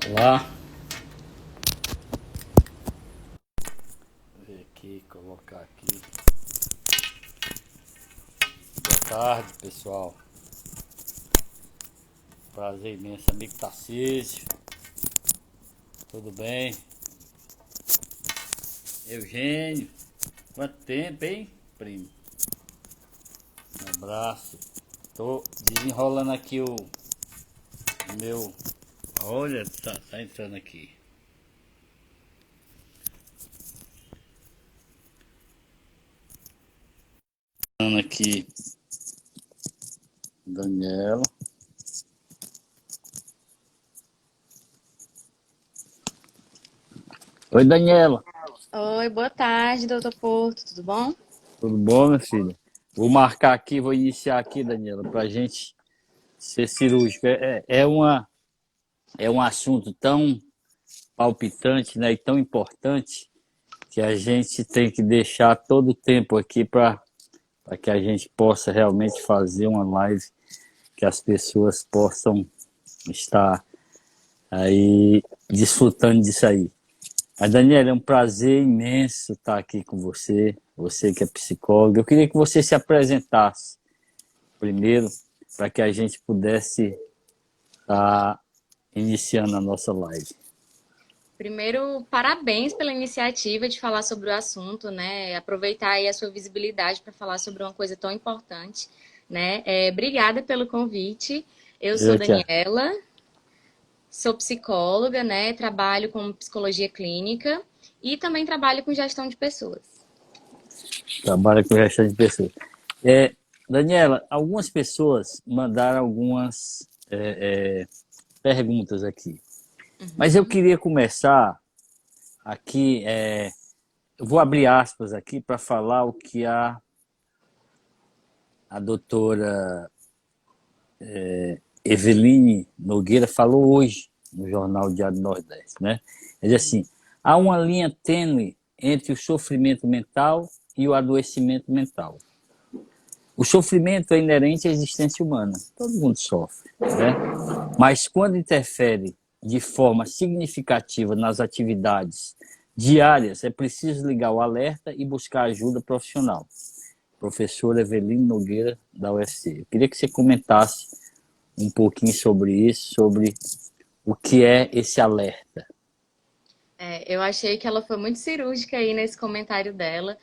Olá. Vou ver aqui, colocar aqui. Boa tarde, pessoal. Prazer imenso, amigo Tarcísio. Tudo bem? Eugênio. Quanto tempo, hein, primo? Um abraço. Tô desenrolando aqui o meu... Olha, tá entrando aqui. Entrando aqui. Daniela. Oi, Daniela. Oi, boa tarde, doutor Porto, tudo bom? Tudo bom, minha filha? Vou marcar aqui, vou iniciar aqui, Daniela, pra gente ser cirúrgico. É um assunto tão palpitante, né, e tão importante que a gente tem que deixar todo o tempo aqui para que a gente possa realmente fazer uma live que as pessoas possam estar aí desfrutando disso aí. Mas, Daniela, é um prazer imenso estar aqui com você, você que é psicóloga. Eu queria que você se apresentasse primeiro, para que a gente pudesse estar iniciando a nossa live. Primeiro, parabéns pela iniciativa de falar sobre o assunto, né? Aproveitar aí a sua visibilidade para falar sobre uma coisa tão importante, né? Obrigada pelo convite. Eu sou Eu que Daniela, sou psicóloga, né? Trabalho com psicologia clínica e também trabalho com gestão de pessoas. trabalho com o restante de pessoas. Daniela, algumas pessoas mandaram algumas perguntas aqui. Mas eu Uhum. queria começar aqui, eu vou abrir aspas aqui para falar o que a doutora Eveline Nogueira falou hoje no Jornal Diário do Nordeste, né? Ela diz assim, há uma linha tênue entre o sofrimento mental e o adoecimento mental. O sofrimento é inerente à existência humana, todo mundo sofre, né? Mas quando interfere de forma significativa nas atividades diárias, é preciso ligar o alerta e buscar ajuda profissional. Professora Eveline Nogueira, da UFC. Eu queria que você comentasse um pouquinho sobre isso, sobre o que é esse alerta. Eu achei que ela foi muito cirúrgica aí nesse comentário dela.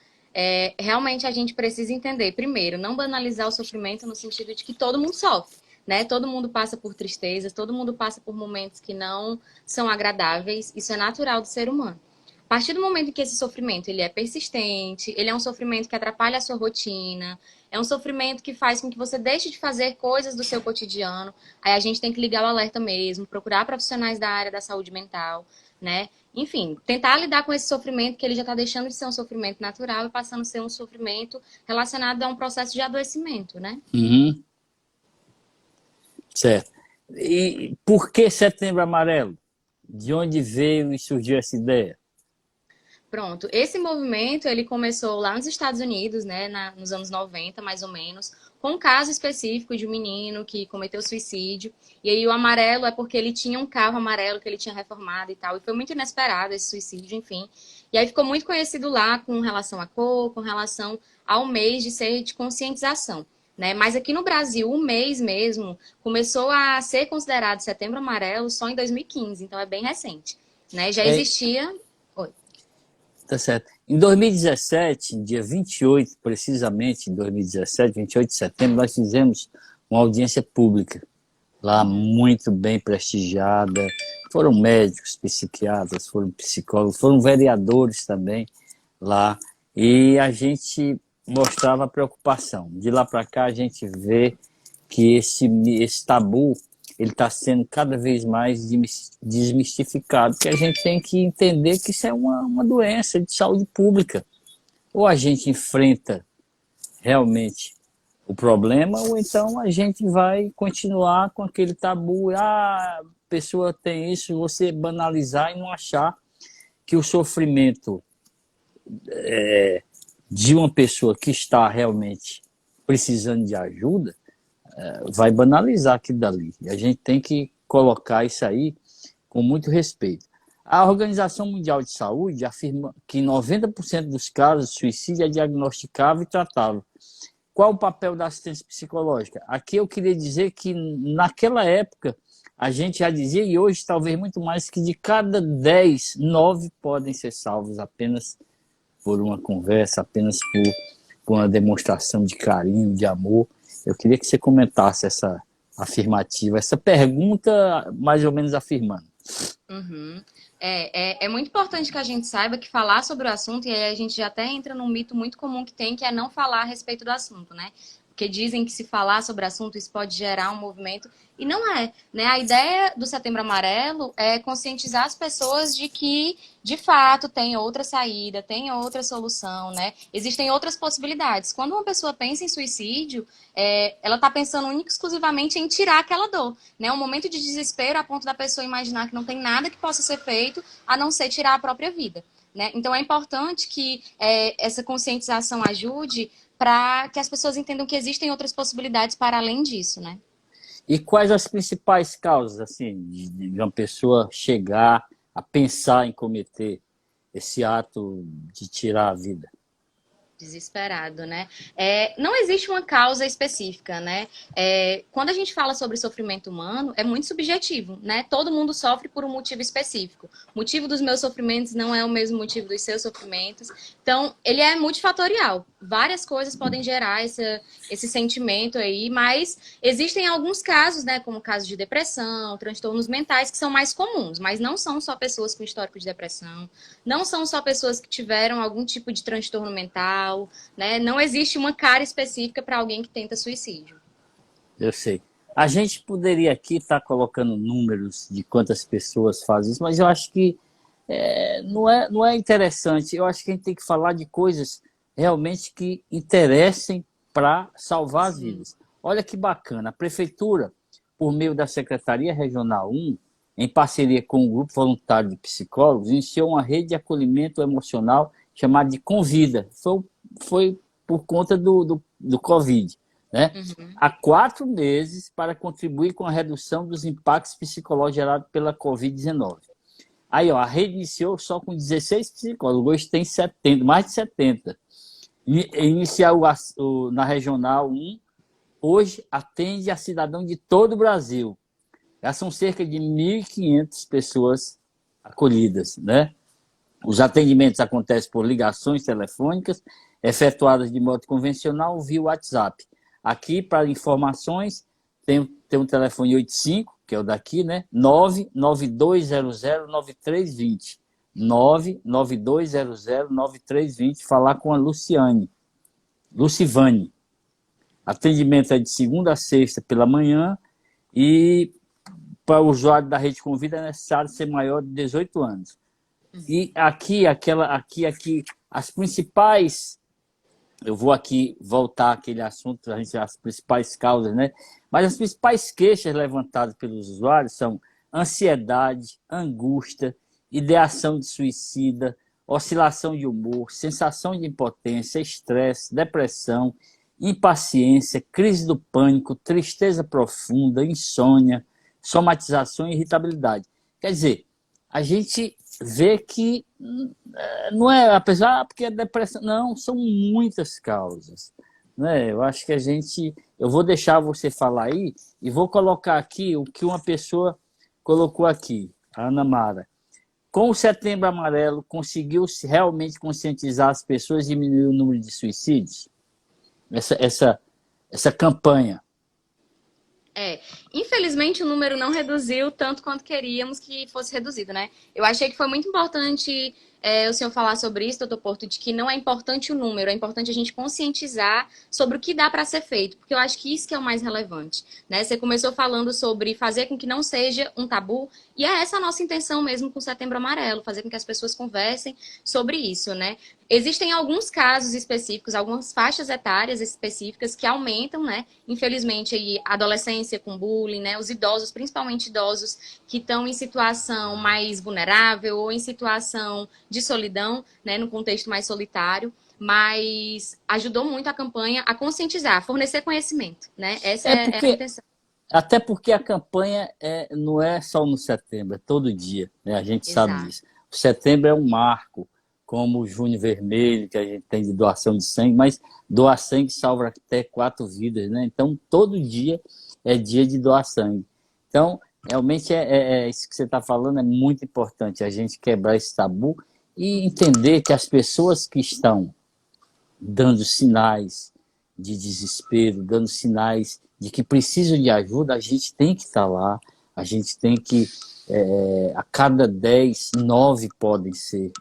Realmente a gente precisa entender, primeiro, não banalizar o sofrimento no sentido de que todo mundo sofre, né? Todo mundo passa por tristezas, todo mundo passa por momentos que não são agradáveis. Isso é natural do ser humano. A partir do momento em que esse sofrimento ele é persistente, ele é um sofrimento que atrapalha a sua rotina, é um sofrimento que faz com que você deixe de fazer coisas do seu cotidiano. Aí a gente tem que ligar o alerta mesmo, procurar profissionais da área da saúde mental, né? Enfim, tentar lidar com esse sofrimento que ele já está deixando de ser um sofrimento natural e passando a ser um sofrimento relacionado a um processo de adoecimento, né? Uhum, certo. E por que Setembro Amarelo? De onde veio e surgiu essa ideia? Pronto, esse movimento ele começou lá nos Estados Unidos, né, nos anos 90, mais ou menos, com um caso específico de um menino que cometeu suicídio. E aí o amarelo é porque ele tinha um carro amarelo que ele tinha reformado e tal. E foi muito inesperado esse suicídio, enfim. E aí ficou muito conhecido lá com relação à cor, com relação ao mês de ser de conscientização. Né? Mas aqui no Brasil, o mês mesmo começou a ser considerado Setembro Amarelo só em 2015, então é bem recente. Né? Já É, existia. Oi. tá certo. Em 2017, dia 28, precisamente em 2017, 28 de setembro, nós fizemos uma audiência pública, lá muito bem prestigiada. Foram médicos, psiquiatras, foram psicólogos, foram vereadores também lá. E a gente mostrava a preocupação. De lá para cá, a gente vê que esse tabu ele está sendo cada vez mais desmistificado, que a gente tem que entender que isso é uma doença de saúde pública. Ou a gente enfrenta realmente o problema, ou então a gente vai continuar com aquele tabu, a pessoa tem isso, você banalizar e não achar que o sofrimento de uma pessoa que está realmente precisando de ajuda vai banalizar aquilo dali. E a gente tem que colocar isso aí com muito respeito. A Organização Mundial de Saúde afirma que 90% dos casos de suicídio é diagnosticável e tratável. Qual o papel da assistência psicológica? Aqui eu queria dizer que naquela época a gente já dizia, e hoje talvez muito mais, que de cada 10, 9 podem ser salvos apenas por uma conversa, apenas por uma demonstração de carinho, de amor. Eu queria que você comentasse essa afirmativa, essa pergunta mais ou menos afirmando. Uhum. É muito importante que a gente saiba que falar sobre o assunto, e aí a gente já até entra num mito muito comum que tem, que é não falar a respeito do assunto, né? Porque dizem que se falar sobre o assunto isso pode gerar um movimento, e não é, né? A ideia do Setembro Amarelo é conscientizar as pessoas de que, de fato, tem outra saída, tem outra solução, né? Existem outras possibilidades. Quando uma pessoa pensa em suicídio, ela está pensando única e exclusivamente em tirar aquela dor, né? Um momento de desespero a ponto da pessoa imaginar que não tem nada que possa ser feito a não ser tirar a própria vida, né? Então é importante que essa conscientização ajude para que as pessoas entendam que existem outras possibilidades para além disso, né? E quais as principais causas, assim, de uma pessoa chegar a pensar em cometer esse ato de tirar a vida? Desesperado, né? Não existe uma causa específica, né? Quando a gente fala sobre sofrimento humano, é muito subjetivo, né? Todo mundo sofre por um motivo específico. O motivo dos meus sofrimentos não é o mesmo motivo dos seus sofrimentos. Então, ele é multifatorial. Várias coisas podem gerar esse sentimento aí, mas existem alguns casos, né? Como casos de depressão, transtornos mentais, que são mais comuns, mas não são só pessoas com histórico de depressão, não são só pessoas que tiveram algum tipo de transtorno mental, né? Não existe uma cara específica para alguém que tenta suicídio. Eu sei. A gente poderia aqui estar colocando números de quantas pessoas fazem isso, mas eu acho que não é interessante. Eu acho que a gente tem que falar de coisas realmente que interessem para salvar as vidas. Olha que bacana. A Prefeitura, por meio da Secretaria Regional 1, em parceria com o Grupo Voluntário de Psicólogos, iniciou uma rede de acolhimento emocional chamada de Convida. Foi por conta do Covid, né? Uhum. Há 4 meses para contribuir com a redução dos impactos psicológicos gerados pela Covid-19. Aí, ó, a rede iniciou só com 16 psicólogos, hoje tem 70, mais de 70. Iniciou na Regional 1, hoje atende a cidadão de todo o Brasil. Já são cerca de 1.500 pessoas acolhidas, né? Os atendimentos acontecem por ligações telefônicas, efetuadas de modo convencional via WhatsApp. Aqui, para informações, tem um telefone 85, que é o daqui, né? 992009320. 992009320. Falar com a Lucivane. Atendimento é de segunda a sexta pela manhã e para o usuário da Rede Convida é necessário ser maior de 18 anos. E aqui, as principais... Eu vou aqui voltar àquele assunto, as principais causas, né? Mas as principais queixas levantadas pelos usuários são ansiedade, angústia, ideação de suicida, oscilação de humor, sensação de impotência, estresse, depressão, impaciência, crise do pânico, tristeza profunda, insônia, somatização e irritabilidade. Quer dizer, a gente vê que não é, apesar porque é depressão, não, são muitas causas, né? Eu acho que eu vou deixar você falar aí e vou colocar aqui o que uma pessoa colocou aqui, a Ana Mara. Com o Setembro Amarelo, conseguiu realmente conscientizar as pessoas e diminuir o número de suicídios? Essa campanha. Infelizmente o número não reduziu tanto quanto queríamos que fosse reduzido, né? Eu achei que foi muito importante o senhor falar sobre isso, doutor Porto, de que não é importante o número, é importante a gente conscientizar sobre o que dá para ser feito, porque eu acho que isso que é o mais relevante, né? Você começou falando sobre fazer com que não seja um tabu, e é essa a nossa intenção mesmo com o Setembro Amarelo, fazer com que as pessoas conversem sobre isso, né? Existem alguns casos específicos, algumas faixas etárias específicas que aumentam, né? Infelizmente, aí, a adolescência com bullying, né? Os idosos, principalmente idosos que estão em situação mais vulnerável ou em situação de solidão, né? No contexto mais solitário. Mas ajudou muito a campanha a conscientizar, a fornecer conhecimento, né? Essa é a Porque intenção. Até porque a campanha não é só no setembro, é todo dia, né? A gente sabe Exato. disso. O setembro é um marco, como o Junho Vermelho, que a gente tem de doação de sangue, mas doar sangue salva até 4 vidas, né? Então, todo dia é dia de doar sangue. Então, realmente, isso que você está falando é muito importante, a gente quebrar esse tabu e entender que as pessoas que estão dando sinais de desespero, dando sinais de que precisam de ajuda, a gente tem que estar lá, a gente tem que, a cada 10, 9 podem ser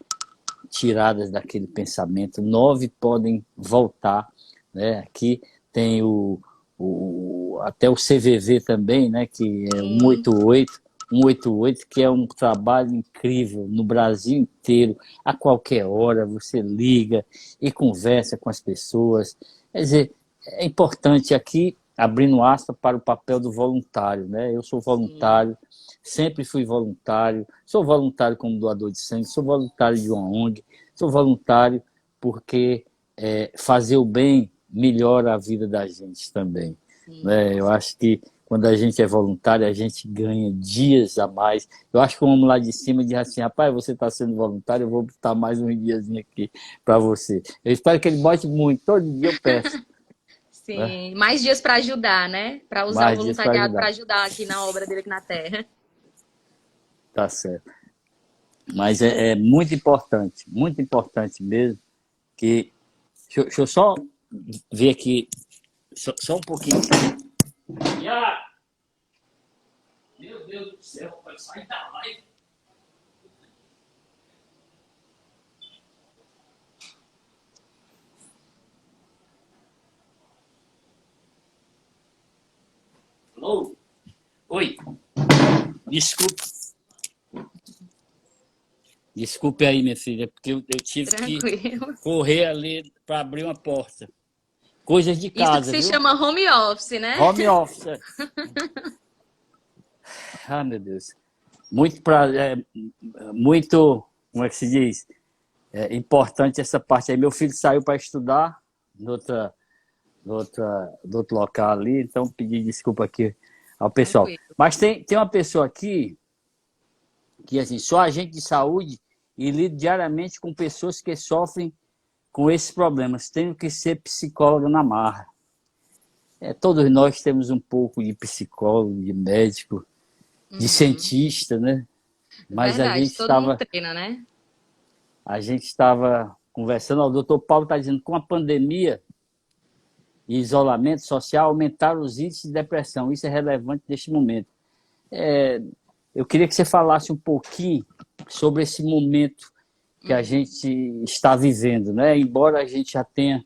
tiradas daquele pensamento, 9 podem voltar, né? Aqui tem até o CVV também, né? Que é Sim, 188, que é um trabalho incrível no Brasil inteiro, a qualquer hora você liga e conversa com as pessoas. Quer dizer, é importante aqui, abrindo aspas para o papel do voluntário, né? Eu sou sim. voluntário, sempre fui voluntário, sou voluntário como doador de sangue, sou voluntário de uma ONG, sou voluntário porque fazer o bem melhora a vida da gente também, Sim, né? com Eu acho que quando a gente é voluntário, a gente ganha dias a mais. Eu acho que o homem lá de cima diz assim, rapaz, você está sendo voluntário, eu vou botar mais um diazinho aqui para você. Eu espero que ele bote muito, todo dia eu peço, né? Sim, mais dias para ajudar, né? Para usar o Mais dias para voluntariado para ajudar. ajudar aqui na obra dele aqui na Terra. Tá certo. Mas é muito importante mesmo, que... Deixa eu só ver aqui, só um pouquinho. Meu Deus do céu, vai sair da live. Alô? Oi, desculpe. Desculpe aí, minha filha, porque eu tive que Tranquilo. correr ali para abrir uma porta. Coisas de Isso que casa, se viu? chama home office, né? Home office. Ah, meu Deus. Muito, como é que se diz? É importante essa parte aí. Meu filho saiu para estudar no outro local ali, então pedi desculpa aqui ao pessoal. Tranquilo. Mas tem uma pessoa aqui que, assim, sou agente de saúde e lido diariamente com pessoas que sofrem com esses problemas. Tenho que ser psicóloga na marra. Todos nós temos um pouco de psicólogo, de médico, de Uhum. cientista, né? Mas Verdade, todo mundo treina, né? a gente estava conversando, o doutor Paulo está dizendo que com a pandemia e isolamento social aumentaram os índices de depressão. Isso é relevante neste momento. Eu queria que você falasse um pouquinho sobre esse momento que a gente está vivendo, né? Embora a gente já tenha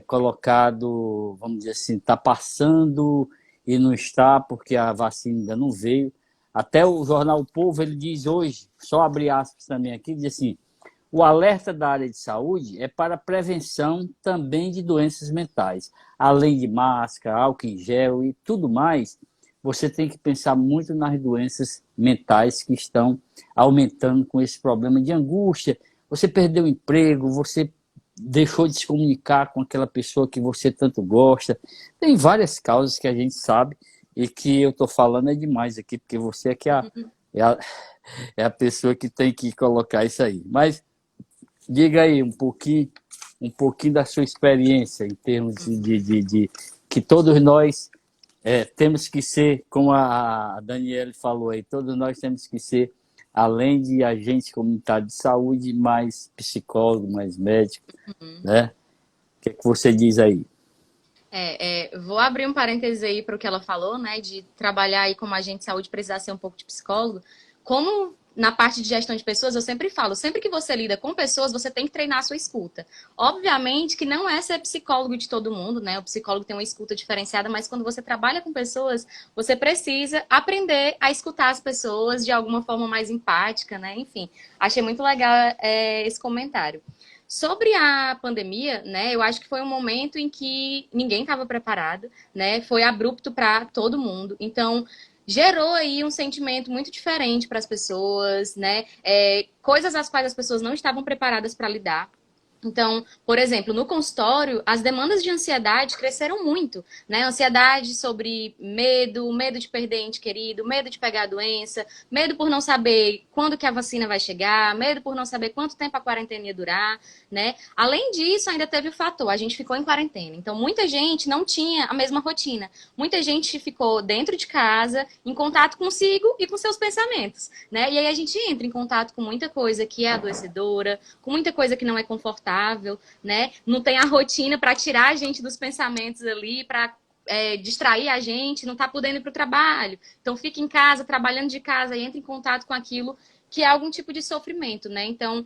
colocado, vamos dizer assim, está passando e não está porque a vacina ainda não veio. Até o jornal O Povo, ele diz hoje, só abrir aspas também aqui, diz assim, o alerta da área de saúde é para prevenção também de doenças mentais. Além de máscara, álcool em gel e tudo mais, você tem que pensar muito nas doenças mentais que estão aumentando com esse problema de angústia. Você perdeu o emprego, você deixou de se comunicar com aquela pessoa que você tanto gosta. Tem várias causas que a gente sabe e que eu estou falando é demais aqui, porque você é que é a, é a pessoa que tem que colocar isso aí. Mas diga aí um pouquinho da sua experiência em termos de que todos nós temos que ser, como a Daniela falou aí, todos nós temos que ser, além de agente comunitário de saúde, mais psicólogo, mais médico, né? O que você diz aí? Vou abrir um parêntese aí para o que ela falou, né? De trabalhar aí como agente de saúde precisar ser um pouco de psicólogo. Como na parte de gestão de pessoas, eu sempre falo, sempre que você lida com pessoas, você tem que treinar a sua escuta. Obviamente que não é ser psicólogo de todo mundo, né? O psicólogo tem uma escuta diferenciada, mas quando você trabalha com pessoas, você precisa aprender a escutar as pessoas de alguma forma mais empática, né? Enfim, achei muito legal esse comentário. Sobre a pandemia, né, eu acho que foi um momento em que ninguém estava preparado, né, foi abrupto para todo mundo. Então, gerou aí um sentimento muito diferente para as pessoas, né, coisas às quais as pessoas não estavam preparadas para lidar. Então, por exemplo, no consultório, as demandas de ansiedade cresceram muito, né? Ansiedade sobre medo, medo de perder ente querido, medo de pegar a doença, medo por não saber quando que a vacina vai chegar, medo por não saber quanto tempo a quarentena ia durar, né? Além disso, ainda teve o fator, a gente ficou em quarentena. Então, muita gente não tinha a mesma rotina. Muita gente ficou dentro de casa, em contato consigo e com seus pensamentos, né? E aí a gente entra em contato com muita coisa que é adoecedora, com muita coisa que não é confortável, né? Não tem a rotina para tirar a gente dos pensamentos ali, para distrair a gente, não tá podendo ir para o trabalho. Então fica em casa, trabalhando de casa e entra em contato com aquilo que é algum tipo de sofrimento, né? Então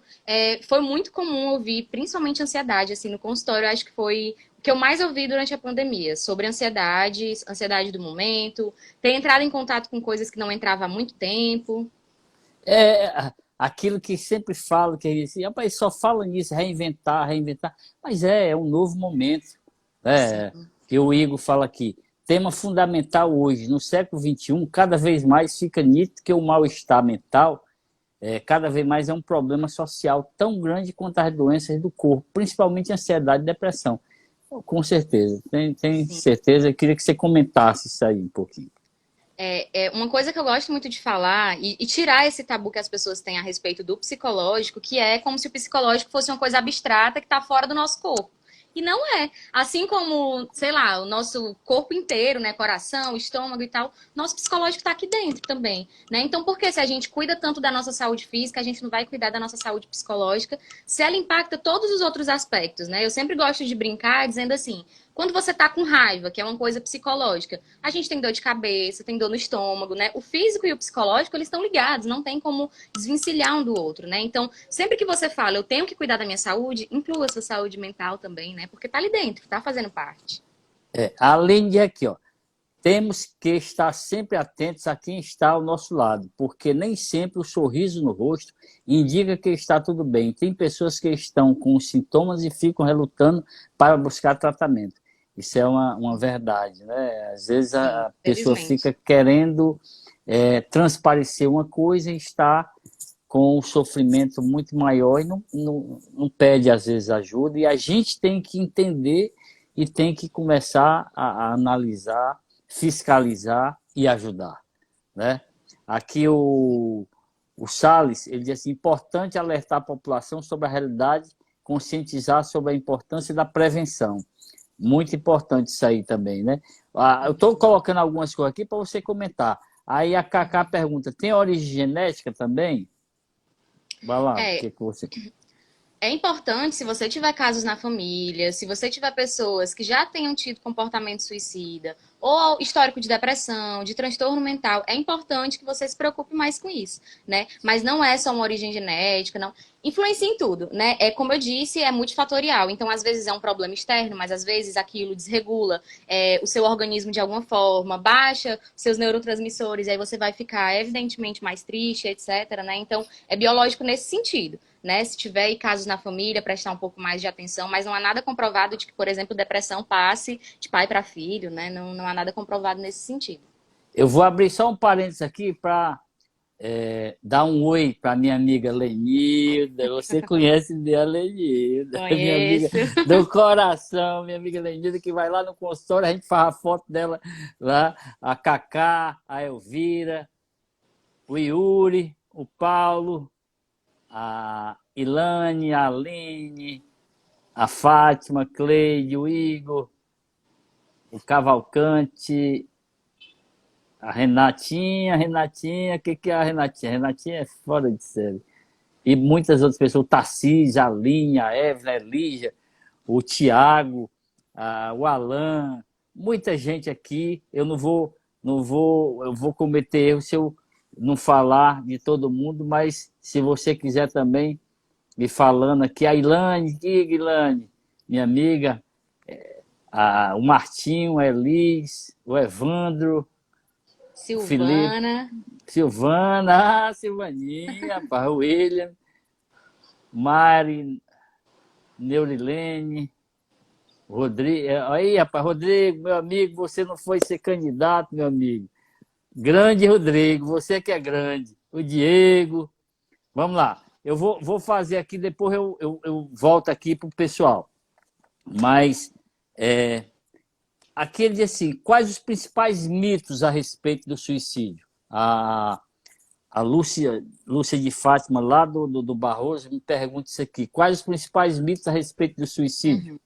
foi muito comum ouvir, principalmente ansiedade, assim, no consultório. Eu acho que foi o que eu mais ouvi durante a pandemia, sobre ansiedade, ansiedade do momento, ter entrado em contato com coisas que não entrava há muito tempo. Aquilo que sempre falo, que é assim, rapaz, só fala nisso, reinventar, reinventar. Mas é um novo momento. Né? Sim, Que o Igor fala aqui. Tema fundamental hoje, no século XXI, cada vez mais fica nítido que o mal-estar mental cada vez mais é um problema social tão grande quanto as doenças do corpo, principalmente ansiedade e depressão. Com certeza, tem sim. certeza. Eu queria que você comentasse isso aí um pouquinho. Uma coisa que eu gosto muito de falar e tirar esse tabu que as pessoas têm a respeito do psicológico, que é como se o psicológico fosse uma coisa abstrata que está fora do nosso corpo. E não é. Assim como, sei lá, o nosso corpo inteiro, né, coração, estômago e tal, nosso psicológico está aqui dentro também, né? Então, por que se a gente cuida tanto da nossa saúde física, a gente não vai cuidar da nossa saúde psicológica, se ela impacta todos os outros aspectos, né? Eu sempre gosto de brincar dizendo assim, quando você tá com raiva, que é uma coisa psicológica, a gente tem dor de cabeça, tem dor no estômago, né? O físico e o psicológico, eles estão ligados, não tem como desvencilhar um do outro, né? Então, sempre que você fala, eu tenho que cuidar da minha saúde, inclua a sua saúde mental também, né? Porque tá ali dentro, tá fazendo parte. Além de aqui, ó, temos que estar sempre atentos a quem está ao nosso lado, porque nem sempre o sorriso no rosto indica que está tudo bem. Tem pessoas que estão com sintomas e ficam relutando para buscar tratamento. Isso é uma verdade, né? Às vezes Sim, a pessoa felizmente. fica querendo transparecer uma coisa e está com um sofrimento muito maior e não pede, às vezes, ajuda. E a gente tem que entender e tem que começar a analisar, fiscalizar e ajudar, né? Aqui o Salles, ele diz assim, importante alertar a população sobre a realidade, conscientizar sobre a importância da prevenção. Muito importante isso aí também, né? Eu estou colocando algumas coisas aqui para você comentar. Aí a Cacá pergunta, tem origem genética também? Vai lá, o É, que você... É importante, se você tiver casos na família, se você tiver pessoas que já tenham tido comportamento suicida, ou histórico de depressão, de transtorno mental, é importante que você se preocupe mais com isso, né? Mas não é só uma origem genética, não. Influencia em tudo, né? Como eu disse, é multifatorial. Então, às vezes é um problema externo, mas às vezes aquilo desregula o seu organismo de alguma forma, baixa seus neurotransmissores, e aí você vai ficar evidentemente mais triste, etc, né? Então, é biológico nesse sentido, né? Se tiver casos na família, prestar um pouco mais de atenção, mas não há nada comprovado de que, por exemplo, depressão passe de pai para filho, né? Não há nada comprovado nesse sentido. Eu vou abrir só um parênteses aqui para dar um oi para minha amiga Lenilda. Você conhece a Lenilda, minha amiga Conheço. do coração, minha amiga Lenilda, que vai lá no consultório, a gente faz a foto dela lá, a Cacá, a Elvira, o Yuri, o Paulo, a Ilane, a Aline, a Fátima, Cleide, o Igor, o Cavalcante, a Renatinha, o que é a Renatinha? A Renatinha é fora de série. E muitas outras pessoas, o Tarcísio, a Linha, a Evelyn, a Lígia, o Tiago, o Alan, muita gente aqui. Eu eu vou cometer erro se eu não falar de todo mundo, mas se você quiser também me falando aqui, a Ilane, diga Ilane, minha amiga, o Martinho, a Elis, o Evandro, o Felipe, Silvana. Silvana, Silvaninha, rapaz, o William, Mari, Neurilene, Rodrigo. Aí, rapaz, Rodrigo, meu amigo, você não foi ser candidato, meu amigo. Grande Rodrigo, você que é grande. O Diego. Vamos lá. Eu vou fazer aqui, depois eu volto aqui para o pessoal. Mas aquele assim, quais os principais mitos a respeito do suicídio? A Lúcia de Fátima, lá do Barroso, me pergunta isso aqui. Quais os principais mitos a respeito do suicídio?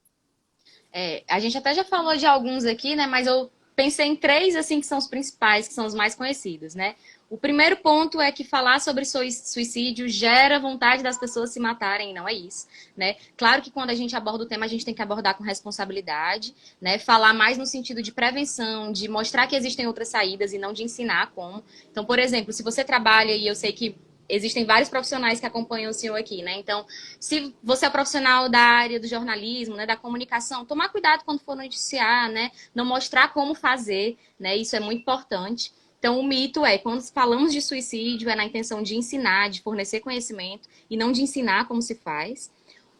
A gente até já falou de alguns aqui, né? Mas eu pensei em três, assim, que são os principais, que são os mais conhecidos, né? O primeiro ponto é que falar sobre suicídio gera vontade das pessoas se matarem, e não é isso, né? Claro que quando a gente aborda o tema, a gente tem que abordar com responsabilidade, né? Falar mais no sentido de prevenção, de mostrar que existem outras saídas e não de ensinar como. Então, por exemplo, se você trabalha, e eu sei que existem vários profissionais que acompanham o senhor aqui, né? Então, se você é profissional da área do jornalismo, né, da comunicação, tomar cuidado quando for noticiar, né? Não mostrar como fazer, né? Isso é muito importante. Então, o mito é, quando falamos de suicídio, é na intenção de ensinar, de fornecer conhecimento e não de ensinar como se faz.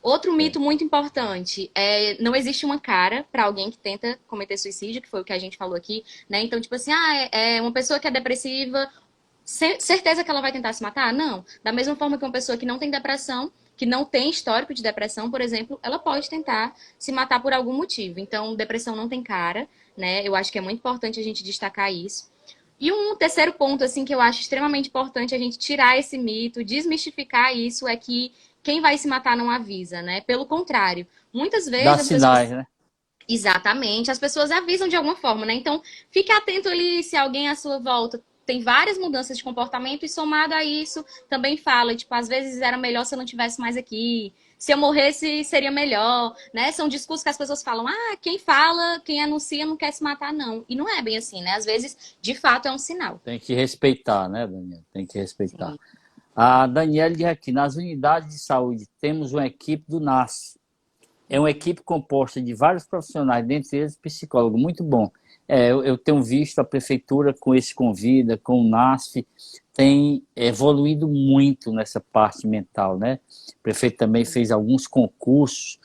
Outro mito muito importante é não existe uma cara para alguém que tenta cometer suicídio, que foi o que a gente falou aqui, né? Então, tipo assim, é uma pessoa que é depressiva, certeza que ela vai tentar se matar? Não. Da mesma forma que uma pessoa que não tem depressão, que não tem histórico de depressão, por exemplo, ela pode tentar se matar por algum motivo. Então, depressão não tem cara, né? Eu acho que é muito importante a gente destacar isso. E um terceiro ponto, assim, que eu acho extremamente importante a gente tirar esse mito, desmistificar isso, é que quem vai se matar não avisa, né? Pelo contrário, muitas Dá vezes as sinais, pessoas. né? Exatamente, as pessoas avisam de alguma forma, né? Então, fique atento ali se alguém à sua volta tem várias mudanças de comportamento e somado a isso, também fala, tipo, às vezes era melhor se eu não tivesse mais aqui, se eu morresse seria melhor, né? São discursos que as pessoas falam, quem fala, quem anuncia não quer se matar, não. E não é bem assim, né? Às vezes, de fato, é um sinal. Tem que respeitar, né, Daniel? Tem que respeitar. Sim. A Daniela diz aqui, nas unidades de saúde temos uma equipe do NAS. É uma equipe composta de vários profissionais, dentre eles psicólogo, muito bom. Eu tenho visto a prefeitura com esse Convida, com o NASF, tem evoluído muito nessa parte mental, né? O prefeito também fez alguns concursos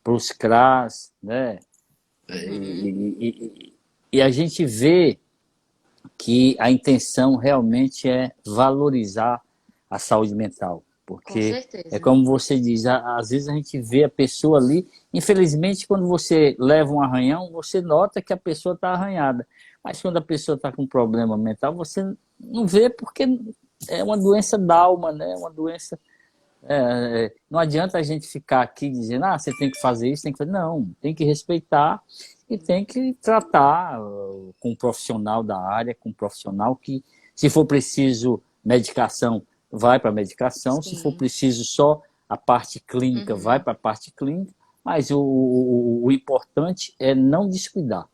para os CRAS, né? E a gente vê que a intenção realmente é valorizar a saúde mental. Com Porque é certeza. como você diz, às vezes a gente vê a pessoa ali, infelizmente quando você leva um arranhão, você nota que a pessoa está arranhada. Mas quando a pessoa está com problema mental, você não vê porque é uma doença da alma, né? Uma doença... não adianta a gente ficar aqui dizendo, você tem que fazer isso, tem que fazer... Não, tem que respeitar e tem que tratar com um profissional da área, com um profissional que, se for preciso medicação, vai para a medicação, se for Sim. preciso só a parte clínica, vai para a parte clínica, mas o importante é não descuidar.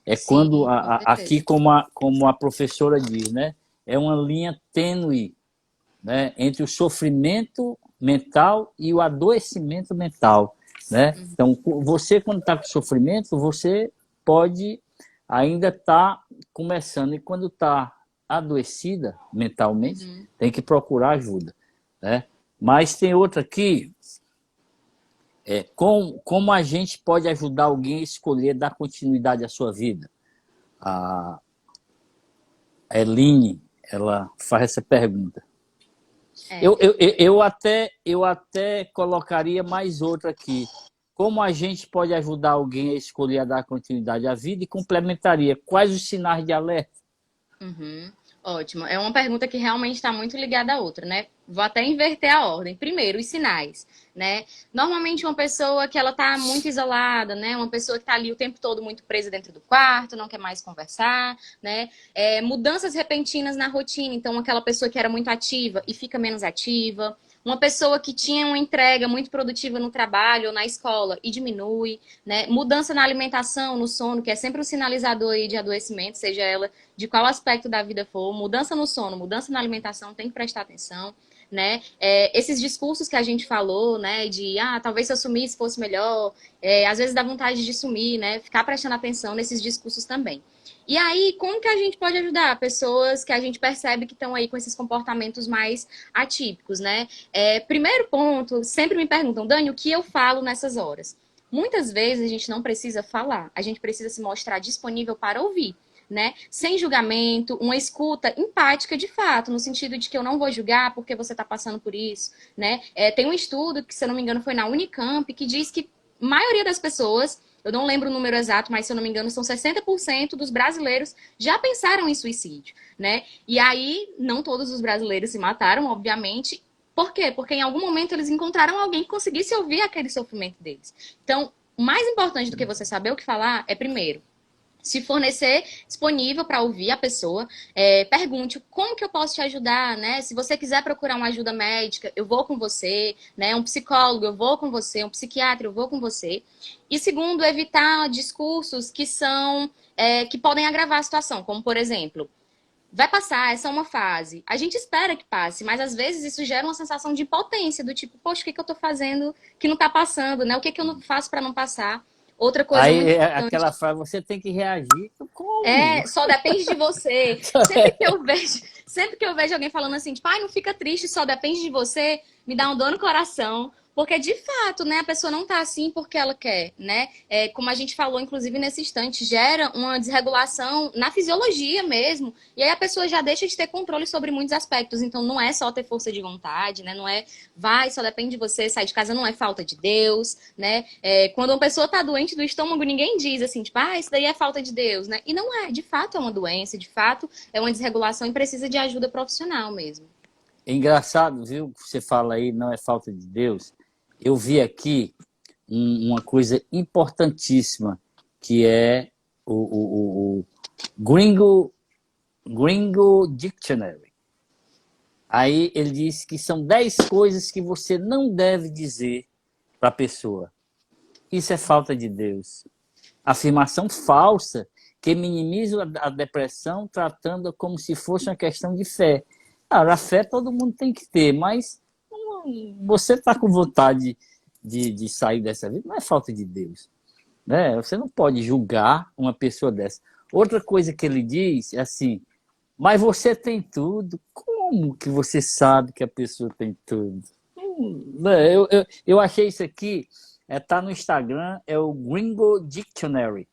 É Sim, quando, com aqui certeza. como a professora diz, né, é uma linha tênue, né, entre o sofrimento mental e o adoecimento mental, né? Então, você quando está com sofrimento, você pode ainda estar começando, e quando está adoecida mentalmente, tem que procurar ajuda, né? Mas tem outra aqui, como a gente pode ajudar alguém a escolher dar continuidade à sua vida? A Eline, ela faz essa pergunta. É. Eu até colocaria mais outra aqui. Como a gente pode ajudar alguém a escolher a dar continuidade à vida, e complementaria quais os sinais de alerta? Uhum. Ótimo. É uma pergunta que realmente está muito ligada à outra, né? Vou até inverter a ordem. Primeiro, os sinais, né? Normalmente uma pessoa que ela tá muito isolada, né? Uma pessoa que tá ali o tempo todo muito presa dentro do quarto, não quer mais conversar, né? Mudanças repentinas na rotina. Então, aquela pessoa que era muito ativa e fica menos ativa. Uma pessoa que tinha uma entrega muito produtiva no trabalho ou na escola e diminui, né? Mudança na alimentação, no sono, que é sempre um sinalizador aí de adoecimento, seja ela de qual aspecto da vida for, mudança no sono, mudança na alimentação, tem que prestar atenção, né? Esses discursos que a gente falou, né, de talvez se eu sumisse fosse melhor, às vezes dá vontade de sumir, né? Ficar prestando atenção nesses discursos também. E aí, como que a gente pode ajudar pessoas que a gente percebe que estão aí com esses comportamentos mais atípicos, né? Primeiro ponto, sempre me perguntam, Dani, o que eu falo nessas horas? Muitas vezes a gente não precisa falar, a gente precisa se mostrar disponível para ouvir. né? Sem julgamento, uma escuta empática de fato, no sentido de que eu não vou julgar porque você está passando por isso, né? Tem um estudo que, se eu não me engano, foi na Unicamp, que diz que a maioria das pessoas, eu não lembro o número exato, mas se eu não me engano, são 60% dos brasileiros já pensaram em suicídio, né? E aí, não todos os brasileiros se mataram, obviamente. Por quê? Porque em algum momento eles encontraram alguém que conseguisse ouvir aquele sofrimento deles. Então, o mais importante do que você saber o que falar é, primeiro, se fornecer disponível para ouvir a pessoa, pergunte como que eu posso te ajudar, né? Se você quiser procurar uma ajuda médica, eu vou com você, né? Um psicólogo, eu vou com você, um psiquiatra, eu vou com você. E segundo, evitar discursos que são que podem agravar a situação, como por exemplo, vai passar, essa é uma fase. A gente espera que passe, mas às vezes isso gera uma sensação de impotência, do tipo, poxa, o que eu tô fazendo que não tá passando, né? O que eu não faço para não passar? Outra coisa muito Aí importante. aquela frase, você tem que reagir. Como? Só depende de você. Sempre que eu vejo alguém falando assim, tipo, ai, não fica triste, só depende de você, me dá um dor no coração. Porque, de fato, né, a pessoa não tá assim porque ela quer, né? Como a gente falou, inclusive, nesse instante, gera uma desregulação na fisiologia mesmo. E aí a pessoa já deixa de ter controle sobre muitos aspectos. Então, não é só ter força de vontade, né? Não é, vai, só depende de você, sair de casa não é falta de Deus, né? Quando uma pessoa tá doente do estômago, ninguém diz assim, tipo, ah, isso daí é falta de Deus, né? E não é, de fato é uma doença, de fato é uma desregulação e precisa de ajuda profissional mesmo. É engraçado, viu? Você fala aí, não é falta de Deus. Eu vi aqui uma coisa importantíssima, que é o Gringo Dictionary. Aí ele diz que são 10 coisas que você não deve dizer para a pessoa. Isso é falta de Deus. Afirmação falsa que minimiza a depressão, tratando-a como se fosse uma questão de fé. Cara, a fé todo mundo tem que ter, mas você está com vontade de sair dessa vida, não é falta de Deus, né? Você não pode julgar uma pessoa dessa. Outra coisa que ele diz é assim, mas você tem tudo. Como que você sabe que a pessoa tem tudo? Né? Eu achei isso aqui, tá no Instagram, é o Gringo Dictionary.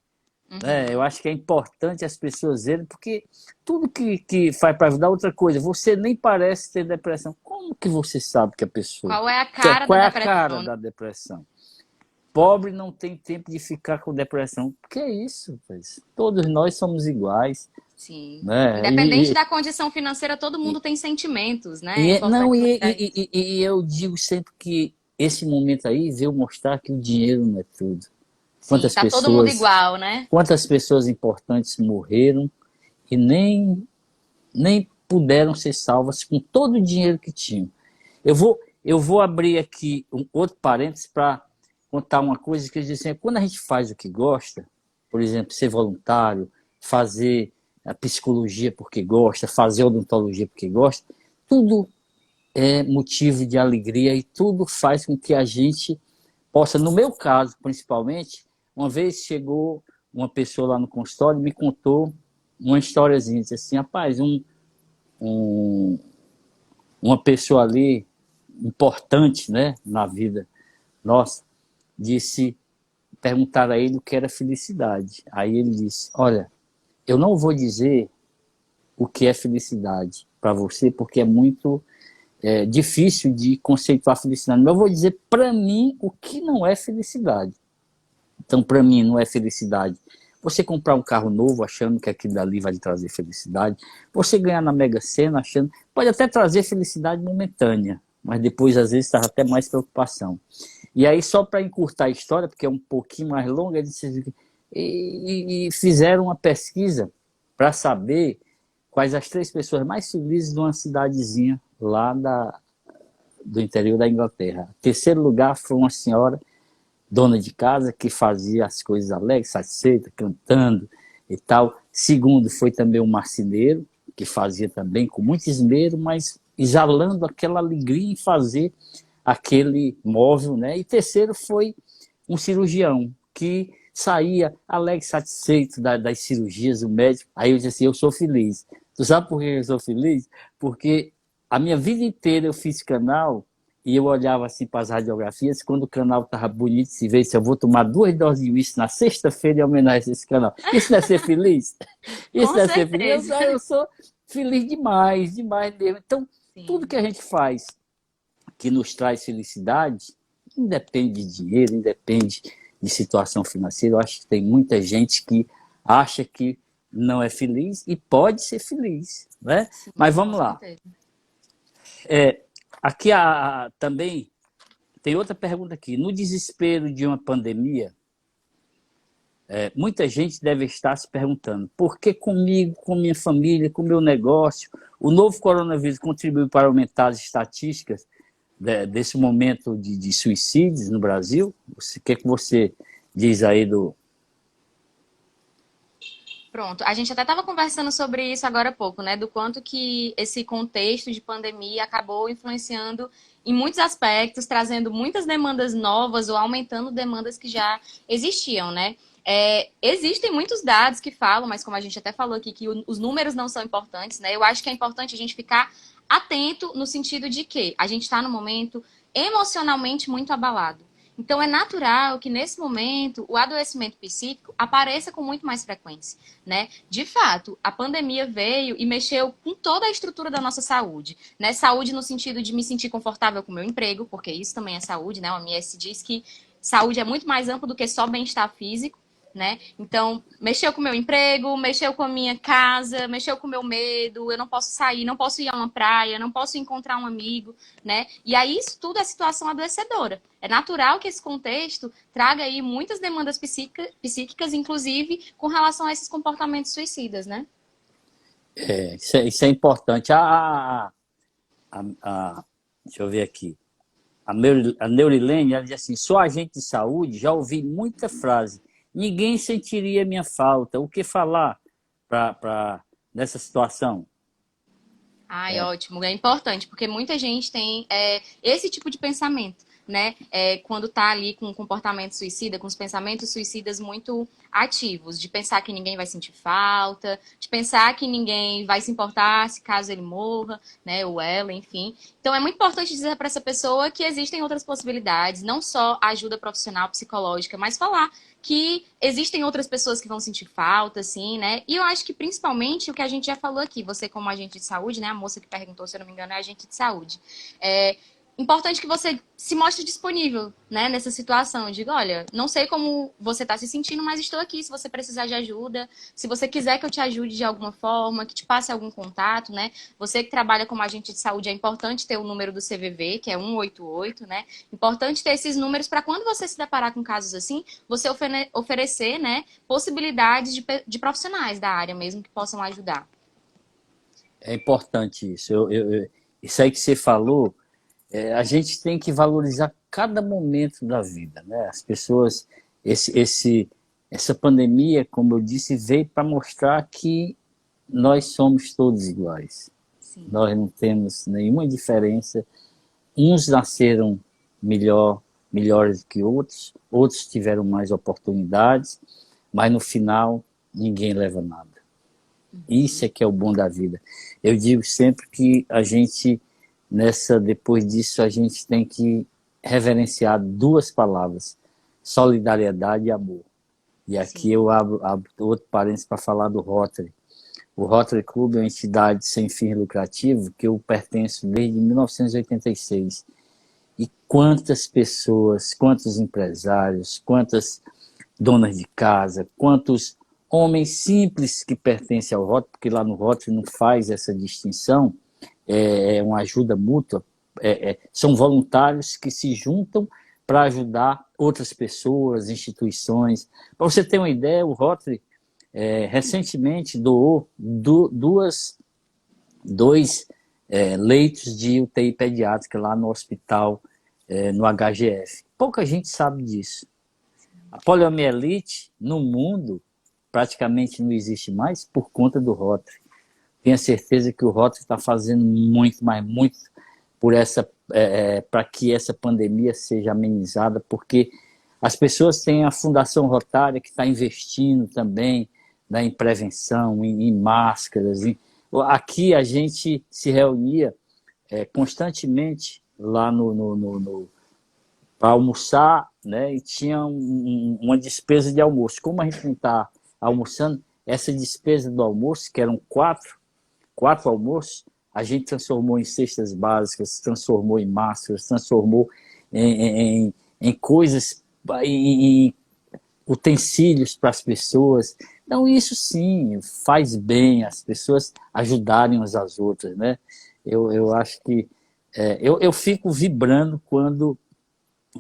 Eu acho que é importante as pessoas verem, porque tudo que faz para ajudar outra coisa, você nem parece ter depressão. Como que você sabe que a pessoa... Qual é a cara Qual da é a depressão? cara da depressão? Pobre não tem tempo de ficar com depressão. Que é isso? Pois? Todos nós somos iguais. Sim. Né? Independente da condição financeira, todo mundo tem sentimentos, né? É Não, importante lembrar isso. eu digo sempre que esse momento aí veio mostrar que o dinheiro não é tudo. Sim, tá todo mundo igual, né? Quantas pessoas importantes morreram e nem puderam ser salvas com todo o dinheiro que tinham. Eu vou abrir aqui um outro parênteses para contar uma coisa que eles dizem, quando a gente faz o que gosta, por exemplo, ser voluntário, fazer a psicologia porque gosta, fazer odontologia porque gosta, tudo é motivo de alegria e tudo faz com que a gente possa, no meu caso, principalmente, uma vez chegou uma pessoa lá no consultório e me contou uma historiazinha, disse assim, rapaz, uma pessoa ali importante, né, na vida nossa, perguntaram a ele o que era felicidade. Aí ele disse, olha, eu não vou dizer o que é felicidade para você, porque é muito difícil de conceituar felicidade, mas eu vou dizer para mim o que não é felicidade. Então, para mim, não é felicidade você comprar um carro novo achando que aquilo dali vai lhe trazer felicidade, você ganhar na Mega Sena achando, pode até trazer felicidade momentânea, mas depois às vezes traz até mais preocupação. E aí, só para encurtar a história, porque é um pouquinho mais longa, e fizeram uma pesquisa para saber quais as 3 pessoas mais felizes de uma cidadezinha lá do interior da Inglaterra. Em terceiro lugar foi uma senhora dona de casa, que fazia as coisas alegres, satisfeita, cantando e tal. Segundo, foi também um marceneiro, que fazia também com muito esmero, mas exalando aquela alegria em fazer aquele móvel, né? E terceiro foi um cirurgião, que saía alegre, satisfeito das cirurgias, o médico. Aí eu disse assim, eu sou feliz. Tu sabe por que eu sou feliz? Porque a minha vida inteira eu fiz canal e eu olhava assim para as radiografias, quando o canal estava bonito, se vê se eu vou tomar 2 doses de uísque na sexta-feira em homenagem a esse canal. Isso não é ser feliz? Isso Com não é ser feliz? certeza. Eu sou feliz demais, demais mesmo. Então, tudo Sim. que a gente faz que nos traz felicidade, independe de dinheiro, independe de situação financeira. Eu acho que tem muita gente que acha que não é feliz e pode ser feliz, né? Mas Sim, com vamos lá. certeza. Aqui também tem outra pergunta aqui. No desespero de uma pandemia, muita gente deve estar se perguntando por que comigo, com minha família, com meu negócio, o novo coronavírus contribuiu para aumentar as estatísticas desse momento de suicídios no Brasil? O que você diz aí do... Pronto, a gente até estava conversando sobre isso agora há pouco, né? Do quanto que esse contexto de pandemia acabou influenciando em muitos aspectos, trazendo muitas demandas novas ou aumentando demandas que já existiam, né? Existem muitos dados que falam, mas como a gente até falou aqui, que os números não são importantes, né? Eu acho que é importante a gente ficar atento no sentido de que a gente está no momento emocionalmente muito abalado. Então, é natural que, nesse momento, o adoecimento psíquico apareça com muito mais frequência, né? De fato, a pandemia veio e mexeu com toda a estrutura da nossa saúde, né? Saúde no sentido de me sentir confortável com o meu emprego, porque isso também é saúde, né? A OMS diz que saúde é muito mais amplo do que só bem-estar físico, né? Então, mexeu com o meu emprego, mexeu com a minha casa, mexeu com o meu medo, eu não posso sair, não posso ir a uma praia, não posso encontrar um amigo, né? E aí isso tudo é situação adoecedora. É natural que esse contexto traga aí muitas demandas psíquicas, inclusive com relação a esses comportamentos suicidas, né? Isso é importante. Deixa eu ver aqui. A Neurilene, ela diz assim, sou agente de saúde, já ouvi muita frase. Ninguém sentiria minha falta. O que falar nessa situação? Ai, ótimo. É importante, porque muita gente tem esse tipo de pensamento, né? Quando tá ali com um comportamento suicida, com os pensamentos suicidas muito ativos, de pensar que ninguém vai sentir falta, de pensar que ninguém vai se importar se caso ele morra, né? Ou ela, enfim. Então é muito importante dizer para essa pessoa que existem outras possibilidades, não só ajuda profissional, psicológica, mas falar que existem outras pessoas que vão sentir falta, assim, né? E eu acho que principalmente o que a gente já falou aqui, você como agente de saúde, né? A moça que perguntou, se eu não me engano, é agente de saúde. É importante que você se mostre disponível, né? Nessa situação. Diga, olha, não sei como você está se sentindo, mas estou aqui se você precisar de ajuda. Se você quiser que eu te ajude de alguma forma, que te passe algum contato, né? Você que trabalha como agente de saúde, é importante ter o número do CVV, que é 188, né? Importante ter esses números para quando você se deparar com casos assim, você oferecer, né, possibilidades de profissionais da área mesmo que possam ajudar. É importante isso. Isso aí que você falou, a gente tem que valorizar cada momento da vida, né? As pessoas, essa pandemia, como eu disse, veio para mostrar que nós somos todos iguais. Sim. Nós não temos nenhuma diferença. Uns nasceram melhores que outros, outros tiveram mais oportunidades, mas no final ninguém leva nada. Isso é que é o bom da vida. Eu digo sempre que a gente, depois disso, a gente tem que reverenciar duas palavras: solidariedade e amor. E aqui Sim. eu abro outro parênteses para falar do Rotary. O Rotary Club é uma entidade sem fim lucrativo que eu pertenço desde 1986. E quantas pessoas, quantos empresários, quantas donas de casa, quantos homens simples que pertencem ao Rotary, porque lá no Rotary não faz essa distinção, é uma ajuda mútua, são voluntários que se juntam para ajudar outras pessoas, instituições. Para você ter uma ideia, o Rotary recentemente doou dois leitos de UTI pediátrica lá no hospital, no HGF. Pouca gente sabe disso. A poliomielite no mundo praticamente não existe mais por conta do Rotary. Tenho certeza que o Rotary está fazendo muito, mas muito por para que essa pandemia seja amenizada, porque as pessoas têm a Fundação Rotária que está investindo também, né, em prevenção, em máscaras. Aqui a gente se reunia constantemente lá para almoçar, né? E tinha uma despesa de almoço. Como a gente não está almoçando, essa despesa do almoço, que eram quatro almoços, a gente transformou em cestas básicas, transformou em máscaras, transformou em coisas, em utensílios para as pessoas. Então, isso sim faz bem as pessoas ajudarem umas às outras, né? Eu acho que eu fico vibrando quando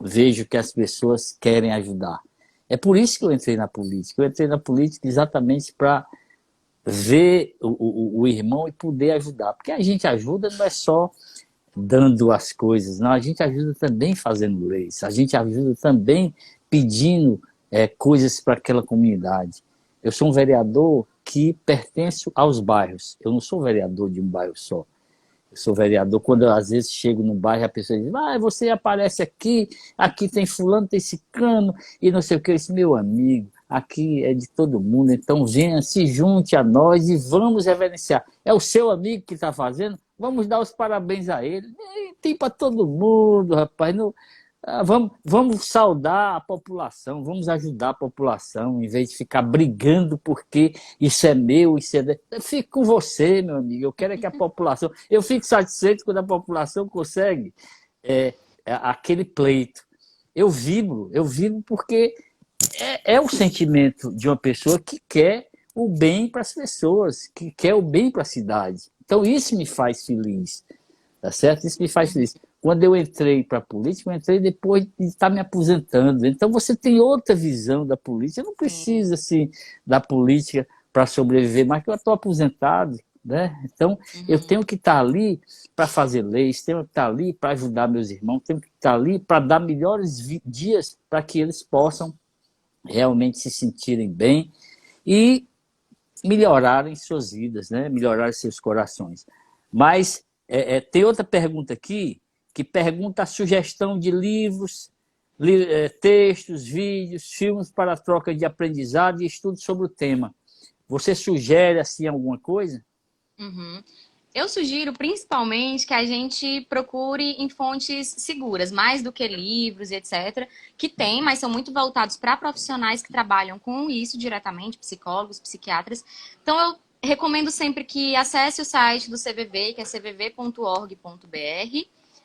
vejo que as pessoas querem ajudar. É por isso que eu entrei na política. Eu entrei na política exatamente para ver o irmão e poder ajudar. Porque a gente ajuda não é só dando as coisas, não, a gente ajuda também fazendo leis, a gente ajuda também pedindo coisas para aquela comunidade. Eu sou um vereador que pertence aos bairros, eu não sou vereador de um bairro só. Eu sou vereador, quando eu, às vezes chego no bairro, a pessoa diz, você aparece aqui, aqui tem fulano, tem ciclano, e não sei o que. Eu disse, meu amigo, aqui é de todo mundo, então venha, se junte a nós e vamos reverenciar. É o seu amigo que está fazendo, vamos dar os parabéns a ele. E tem para todo mundo, rapaz. Não, vamos saudar a população, vamos ajudar a população, em vez de ficar brigando porque isso é meu, isso é... Eu fico com você, meu amigo, eu quero é que a população... Eu fico satisfeito quando a população consegue aquele pleito. Eu vibro porque é o sentimento de uma pessoa que quer o bem para as pessoas, que quer o bem para a cidade. Então isso me faz feliz, tá certo? Isso me faz feliz. Quando eu entrei para a política, eu entrei depois de estar me aposentando. Então você tem outra visão da política. Eu não preciso assim, da política para sobreviver, mas que eu estou aposentado. Né? Então eu tenho que estar ali para fazer leis, tenho que estar ali para ajudar meus irmãos, tenho que estar ali para dar melhores dias para que eles possam realmente se sentirem bem e melhorarem suas vidas, né? Melhorarem seus corações. Mas tem outra pergunta aqui, que pergunta a sugestão de livros, textos, vídeos, filmes para troca de aprendizado e estudos sobre o tema. Você sugere assim alguma coisa? Uhum. Eu sugiro principalmente que a gente procure em fontes seguras, mais do que livros e etc., que tem, mas são muito voltados para profissionais que trabalham com isso diretamente, psicólogos, psiquiatras. Então, eu recomendo sempre que acesse o site do CVV, que é cvv.org.br.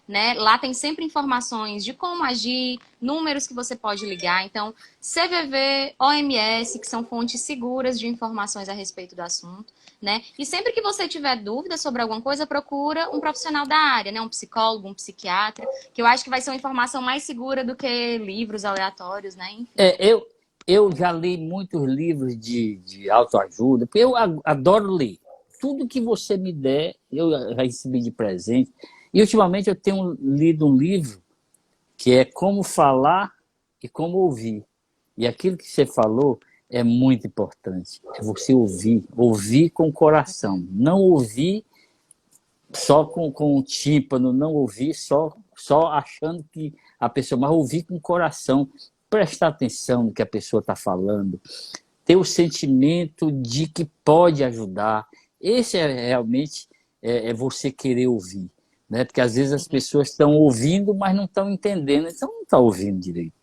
Né? Lá tem sempre informações de como agir, números que você pode ligar. Então, CVV, OMS, que são fontes seguras de informações a respeito do assunto. Né? E sempre que você tiver dúvida sobre alguma coisa, procura um profissional da área, né? Um psicólogo, um psiquiatra, que eu acho que vai ser uma informação mais segura do que livros aleatórios, né? Enfim. Eu já li muitos livros de autoajuda, porque eu adoro ler. Tudo que você me der, eu já recebi de presente. E ultimamente eu tenho lido um livro que é Como Falar e Como Ouvir. E aquilo que você falou é muito importante. É você ouvir com o coração. Não ouvir só com o tímpano, não ouvir só achando que a pessoa... Mas ouvir com o coração. Prestar atenção no que a pessoa está falando. Ter o sentimento de que pode ajudar. Esse realmente você querer ouvir. Né? Porque às vezes as pessoas estão ouvindo, mas não estão entendendo. Então não está ouvindo direito.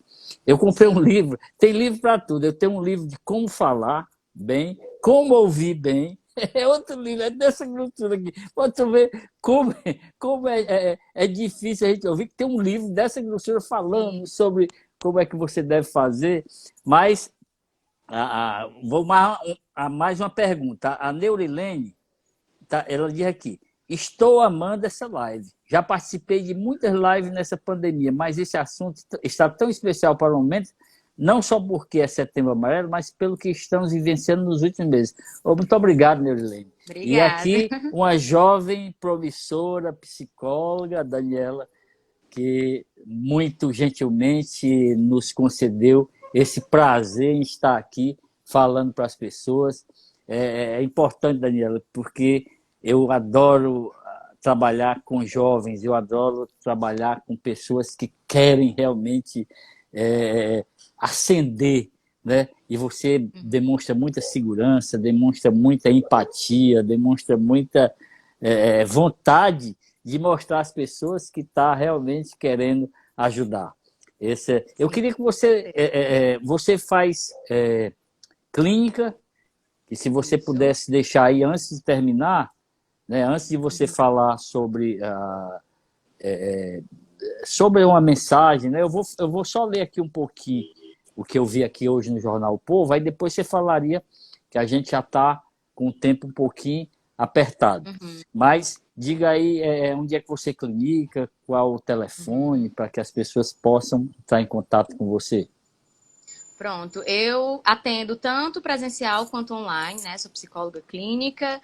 Eu comprei um livro, tem livro para tudo. Eu tenho um livro de como falar bem, como ouvir bem. É outro livro, é dessa grossura aqui. Pode ver como é difícil a gente ouvir, que tem um livro dessa grossura falando sobre como é que você deve fazer. Mas vou mais uma pergunta. A Neurilene, ela diz aqui, estou amando essa live. Já participei de muitas lives nessa pandemia, mas esse assunto está tão especial para o momento, não só porque é Setembro Amarelo, mas pelo que estamos vivenciando nos últimos meses. Muito obrigado, Neurilene. Obrigada. E aqui, uma jovem promissora, psicóloga, Daniela, que muito gentilmente nos concedeu esse prazer em estar aqui falando para as pessoas. É importante, Daniela, porque eu adoro trabalhar com jovens, eu adoro trabalhar com pessoas que querem realmente ascender, né? E você demonstra muita segurança, demonstra muita empatia, demonstra muita vontade de mostrar às pessoas que está realmente querendo ajudar. Eu queria que você faz clínica, e se você pudesse deixar aí antes de terminar, né, antes de você falar sobre uma mensagem, né, eu vou só ler aqui um pouquinho o que eu vi aqui hoje no Jornal O Povo, aí depois você falaria que a gente já está com o tempo um pouquinho apertado. Mas diga aí onde é que você clinica, qual o telefone, para que as pessoas possam estar em contato com você. Pronto, eu atendo tanto presencial quanto online, né? Sou psicóloga clínica,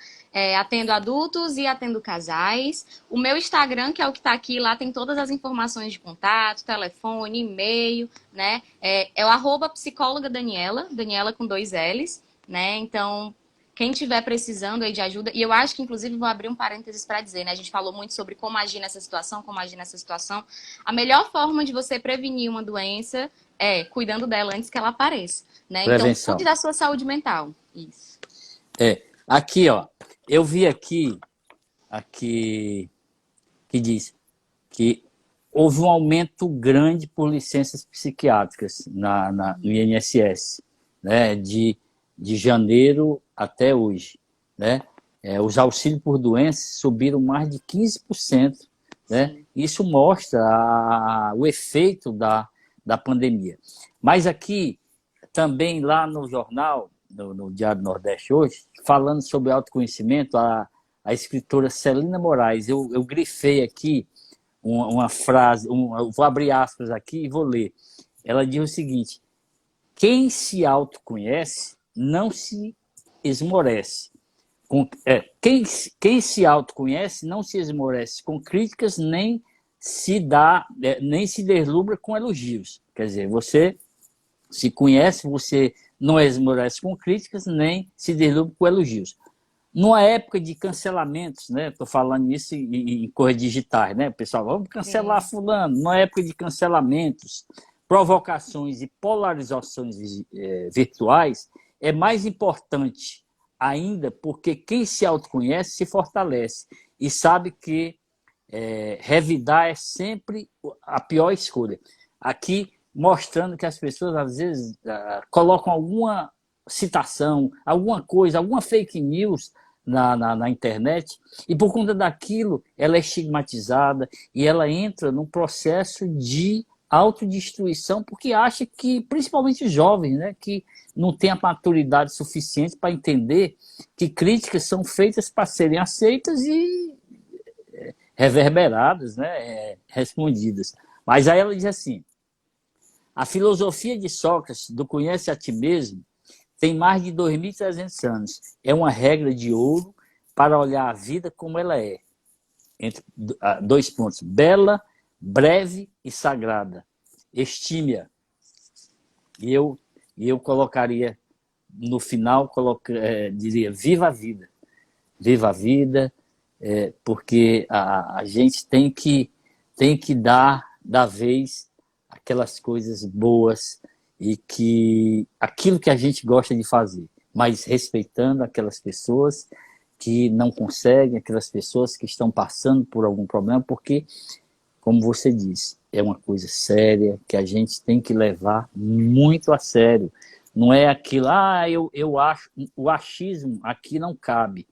atendo adultos e atendo casais. O meu Instagram, que é o que está aqui, lá tem todas as informações de contato, telefone, e-mail, né? É o @psicóloga Daniela, Daniela com 2 L's, né? Então, quem estiver precisando aí de ajuda, e eu acho que, inclusive, vou abrir um parênteses para dizer, né? A gente falou muito sobre como agir nessa situação, como agir nessa situação. A melhor forma de você prevenir uma doença é cuidando dela antes que ela apareça, né? Então, cuide Prevenção. da sua saúde mental. Isso. Aqui, ó, eu vi aqui que diz que houve um aumento grande por licenças psiquiátricas no INSS, né, de janeiro até hoje, né? Os auxílios por doenças subiram mais de 15%, né? Isso mostra o efeito da pandemia. Mas aqui, também lá no jornal, no Diário Nordeste hoje, falando sobre autoconhecimento, a escritora Celina Moraes, eu grifei aqui uma frase, eu vou abrir aspas aqui e vou ler. Ela diz o seguinte: quem se autoconhece não se esmorece. Quem se autoconhece não se esmorece com críticas, nem se deslumbra com elogios. Quer dizer, você se conhece, você não esmorece com críticas, nem se deslumbra com elogios. Numa época de cancelamentos, né? Estou falando isso em coisas digitais, né? Pessoal, vamos cancelar fulano. Numa época de cancelamentos, provocações e polarizações virtuais, é mais importante ainda porque quem se autoconhece se fortalece e sabe que revidar é sempre a pior escolha. Aqui, mostrando que as pessoas, às vezes, colocam alguma citação, alguma coisa, alguma fake news na internet, e por conta daquilo ela é estigmatizada e ela entra num processo de autodestruição, porque acha que, principalmente os jovens, né, que não têm a maturidade suficiente para entender que críticas são feitas para serem aceitas e reverberadas, né, respondidas. Mas aí ela diz assim: a filosofia de Sócrates, do conhece a ti mesmo, tem mais de 2.300 anos. É uma regra de ouro para olhar a vida como ela é. Entre 2 pontos: bela, breve e sagrada. Estime-a. E eu colocaria, no final, diria: viva a vida. Viva a vida, porque a gente tem que dar da vez aquelas coisas boas e que aquilo que a gente gosta de fazer, mas respeitando aquelas pessoas que não conseguem, aquelas pessoas que estão passando por algum problema, porque, como você disse, é uma coisa séria que a gente tem que levar muito a sério. Não é aquilo, eu acho, o achismo aqui não cabe.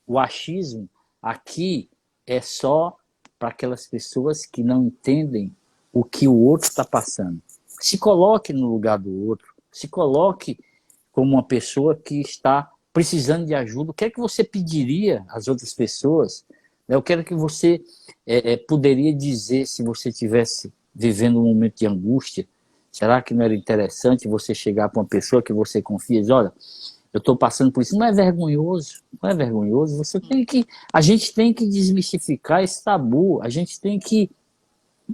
O achismo aqui é só para aquelas pessoas que não entendem o que o outro está passando. Se coloque no lugar do outro, se coloque como uma pessoa que está precisando de ajuda. O que é que você pediria às outras pessoas? Eu quero que você poderia dizer, se você estivesse vivendo um momento de angústia, será que não era interessante você chegar para uma pessoa que você confia e dizer: olha, eu estou passando por isso. Não é vergonhoso, não é vergonhoso. A gente tem que desmistificar esse tabu, a gente tem que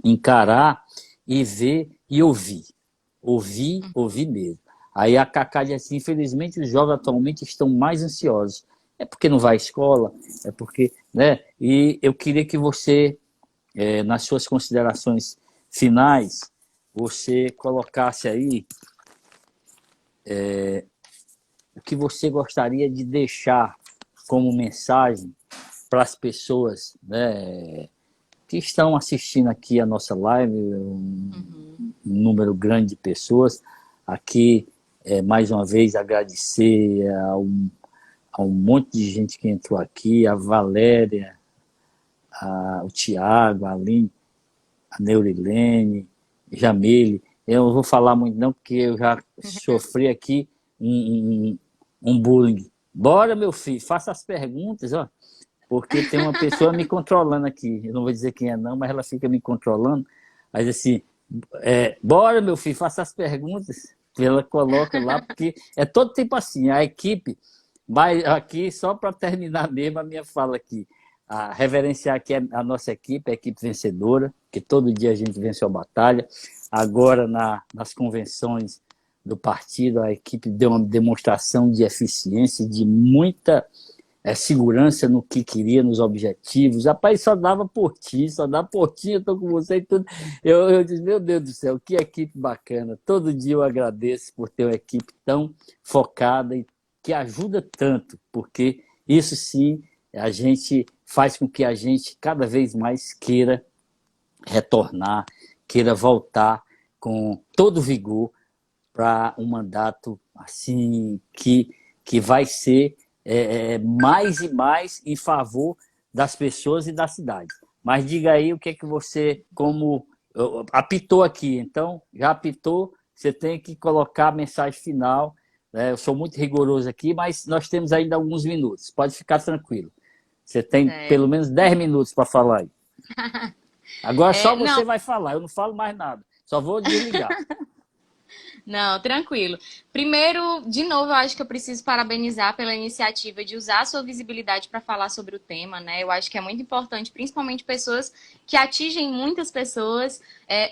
encarar e ver e ouvir. Ouvir mesmo. Aí a Cacá diz assim: infelizmente os jovens atualmente estão mais ansiosos. É porque não vai à escola, é porque, né? E eu queria que você, nas suas considerações finais, você colocasse aí o que você gostaria de deixar como mensagem para as pessoas, né, que estão assistindo aqui a nossa live, um número grande de pessoas. Aqui, mais uma vez, agradecer a um monte de gente que entrou aqui, a Valéria, o Tiago, a Aline, a Neurilene, Jamile. Eu não vou falar muito não, porque eu já sofri aqui um bullying. Bora, meu filho, faça as perguntas, ó, porque tem uma pessoa me controlando aqui. Eu não vou dizer quem é não, mas ela fica me controlando. Mas assim, bora, meu filho, faça as perguntas. Ela coloca lá, porque é todo tempo assim, a equipe vai aqui, só para terminar mesmo a minha fala aqui, reverenciar aqui a nossa equipe, a equipe vencedora, que todo dia a gente vence a batalha. Agora, nas convenções do partido, a equipe deu uma demonstração de eficiência, de muita segurança no que queria, nos objetivos. Rapaz, só dava por ti, eu estou com você e tudo. Eu disse, meu Deus do céu, que equipe bacana. Todo dia eu agradeço por ter uma equipe tão focada e que ajuda tanto, porque isso sim, a gente faz com que a gente cada vez mais queira retornar, queira voltar com todo vigor para um mandato assim que vai ser mais e mais em favor das pessoas e da cidade. Mas diga aí o que é que você, como apitou aqui, então, já apitou, você tem que colocar a mensagem final, né? Eu sou muito rigoroso aqui, mas nós temos ainda alguns minutos, pode ficar tranquilo. Você tem pelo menos 10 minutos para falar aí. Agora só você vai falar, eu não falo mais nada, só vou desligar. Não, tranquilo. Primeiro, de novo, eu acho que eu preciso parabenizar pela iniciativa de usar a sua visibilidade para falar sobre o tema, né? Eu acho que é muito importante, principalmente pessoas que atingem muitas pessoas,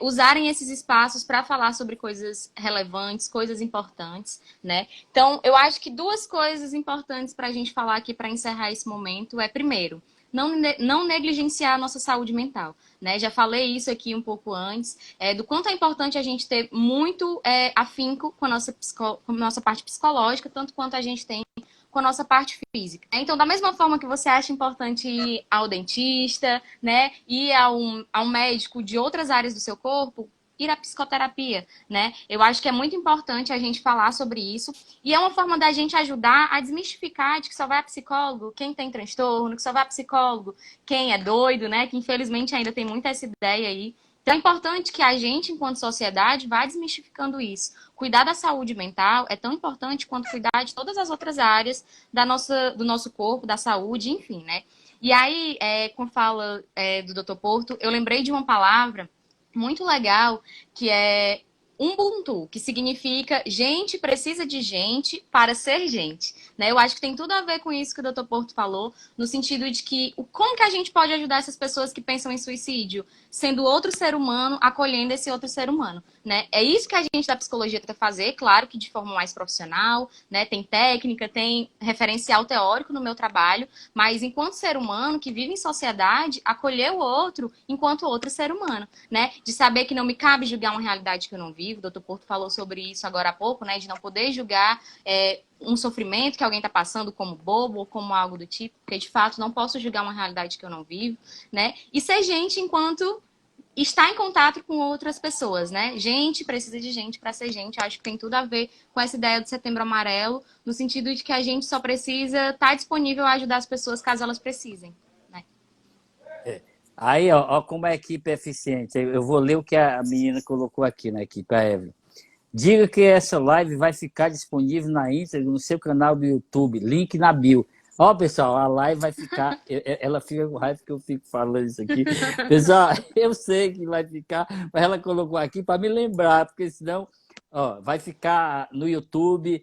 usarem esses espaços para falar sobre coisas relevantes, coisas importantes, né? Então, eu acho que duas coisas importantes para a gente falar aqui para encerrar esse momento é, primeiro, não negligenciar a nossa saúde mental, né? Já falei isso aqui um pouco antes, do quanto é importante a gente ter muito afinco com a nossa parte psicológica, tanto quanto a gente tem com a nossa parte física. Então, da mesma forma que você acha importante ir ao dentista, né? Ir a um médico de outras áreas do seu corpo, ir à psicoterapia, né? Eu acho que é muito importante a gente falar sobre isso e é uma forma da gente ajudar a desmistificar de que só vai a psicólogo quem tem transtorno, que só vai a psicólogo quem é doido, né? Que infelizmente ainda tem muita essa ideia aí. Então é importante que a gente, enquanto sociedade, vá desmistificando isso. Cuidar da saúde mental é tão importante quanto cuidar de todas as outras áreas do nosso corpo, da saúde, enfim, né? E aí, com fala do Dr. Porto, eu lembrei de uma palavra muito legal, que é Ubuntu, que significa gente precisa de gente para ser gente, né? Eu acho que tem tudo a ver com isso que o Dr. Porto falou, no sentido de que como que a gente pode ajudar essas pessoas que pensam em suicídio, sendo outro ser humano, acolhendo esse outro ser humano, né? É isso que a gente da psicologia tenta fazer, claro que de forma mais profissional, né? Tem técnica, tem referencial teórico no meu trabalho, mas enquanto ser humano que vive em sociedade, acolher o outro enquanto outro ser humano, né? De saber que não me cabe julgar uma realidade que eu não vivo. O Dr. Porto falou sobre isso agora há pouco, né? De não poder julgar um sofrimento que alguém está passando como bobo ou como algo do tipo, porque de fato não posso julgar uma realidade que eu não vivo, né? E ser gente enquanto está em contato com outras pessoas, né? Gente precisa de gente para ser gente. Eu acho que tem tudo a ver com essa ideia do Setembro Amarelo, no sentido de que a gente só precisa estar disponível a ajudar as pessoas caso elas precisem, né? Aí, ó, como a equipe é eficiente. Eu vou ler o que a menina colocou aqui na equipe, a Evelyn. Diga que essa live vai ficar disponível na íntegra no seu canal do YouTube. Link na bio. Ó, pessoal, a live vai ficar... Ela fica com raiva que eu fico falando isso aqui. Pessoal, eu sei que vai ficar, mas ela colocou aqui para me lembrar, porque senão vai ficar no YouTube.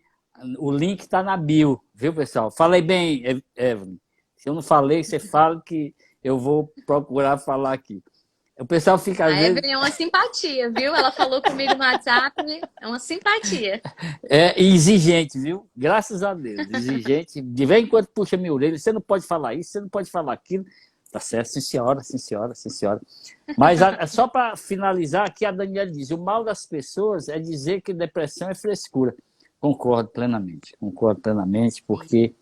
O link está na bio, viu, pessoal? Falei bem, Evelyn. Se eu não falei, você fala que eu vou procurar falar aqui. O pessoal fica às A vezes... Evelyn é uma simpatia, viu? Ela falou comigo no WhatsApp, é uma simpatia. Exigente, viu? Graças a Deus, exigente. De vez em quando puxa minha orelha, você não pode falar isso, você não pode falar aquilo. Tá certo, sim senhora, sim senhora, sim senhora. Mas só para finalizar, aqui a Daniela diz, o mal das pessoas é dizer que depressão é frescura. Concordo plenamente, porque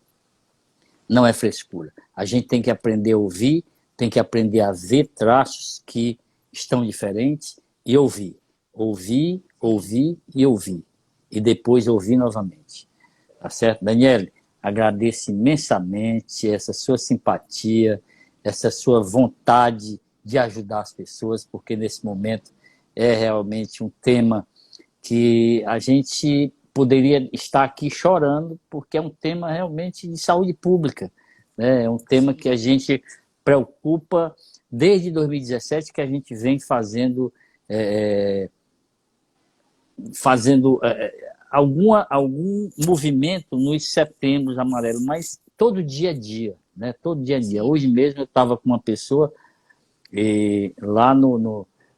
não é frescura. A gente tem que aprender a ouvir, tem que aprender a ver traços que estão diferentes e ouvir. Ouvir, ouvir e ouvir. E depois ouvir novamente. Tá certo? Daniele, agradeço imensamente essa sua simpatia, essa sua vontade de ajudar as pessoas, porque nesse momento é realmente um tema que a gente poderia estar aqui chorando, porque é um tema realmente de saúde pública, né? É um tema que a gente preocupa desde 2017, que a gente vem fazendo algum movimento nos setembros amarelos, mas todo dia a dia, né? Todo dia a dia. Hoje mesmo eu estava com uma pessoa lá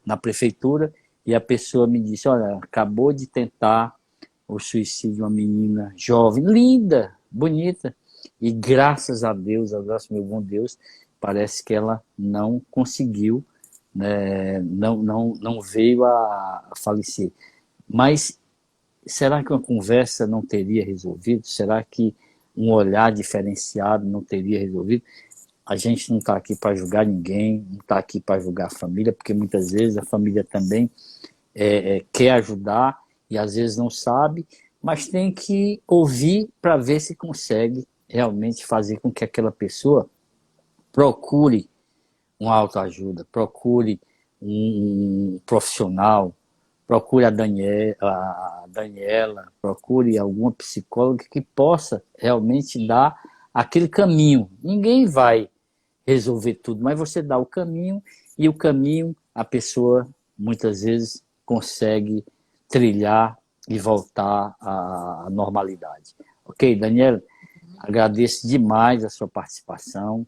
na prefeitura, e a pessoa me disse, olha, acabou de tentar o suicídio de uma menina jovem, linda, bonita, e graças a Deus, agradeço meu bom Deus, parece que ela não conseguiu, né, não veio a falecer. Mas será que uma conversa não teria resolvido? Será que um olhar diferenciado não teria resolvido? A gente não está aqui para julgar ninguém, não está aqui para julgar a família, porque muitas vezes a família também quer ajudar e às vezes não sabe, mas tem que ouvir para ver se consegue realmente fazer com que aquela pessoa procure uma autoajuda, procure um profissional, procure a Daniela, procure alguma psicóloga que possa realmente dar aquele caminho. Ninguém vai resolver tudo, mas você dá o caminho, e o caminho a pessoa muitas vezes consegue trilhar e voltar à normalidade. Ok, Daniela? Agradeço demais a sua participação.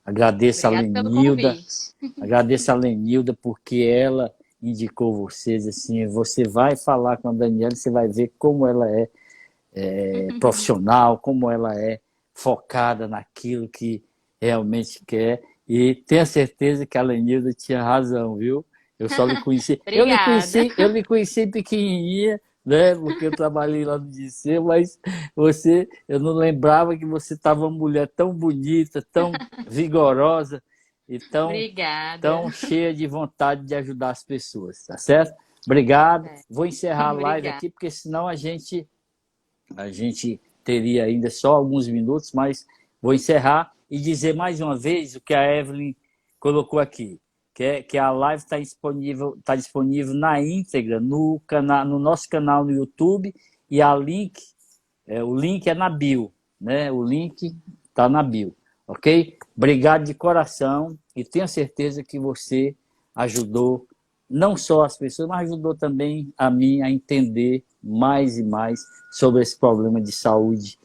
Agradeço a Obrigada pelo Lenilda. convite. Agradeço a Lenilda porque ela indicou vocês. Assim, você vai falar com a Daniela, você vai ver como ela é profissional, como ela é focada naquilo que realmente quer. E tenha certeza que a Lenilda tinha razão, viu? Eu só lhe conheci. Obrigada. Eu lhe conheci pequenininha, né? Porque eu trabalhei lá no DC, mas eu não lembrava que você estava uma mulher tão bonita, tão vigorosa e Obrigada. tão cheia de vontade de ajudar as pessoas, tá certo? Obrigado. Vou encerrar a live Obrigada. aqui, porque senão a gente teria ainda só alguns minutos, mas vou encerrar e dizer mais uma vez o que a Evelyn colocou aqui, que a live está disponível na íntegra no nosso canal no YouTube, e o link é na bio, né? O link está na bio, ok? Obrigado de coração, e tenho certeza que você ajudou não só as pessoas, mas ajudou também a mim a entender mais e mais sobre esse problema de saúde